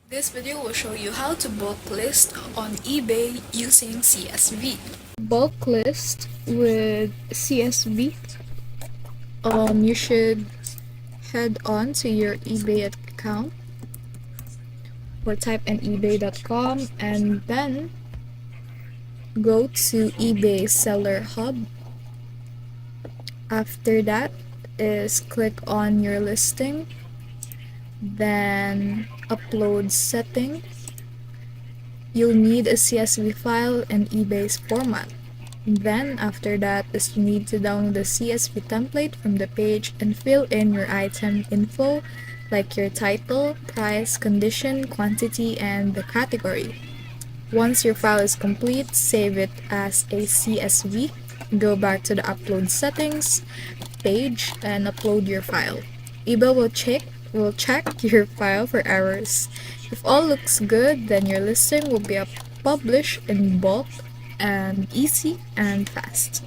This video will show you how to bulk list on eBay using CSV. Bulk list with CSV. You should head on to your eBay account or type in ebay.com and then go to eBay Seller Hub. After that is click on your listing, then upload setting. You'll need a CSV file in eBay's format. Then after that is you need to download the CSV template from the page and fill in your item info like your title, price, condition, quantity, and the category. Once your file is complete, save it as a CSV. Go back to the upload settings page and upload your file. eBay will check your file for errors. If all looks good, then your listing will be published in bulk and easy and fast.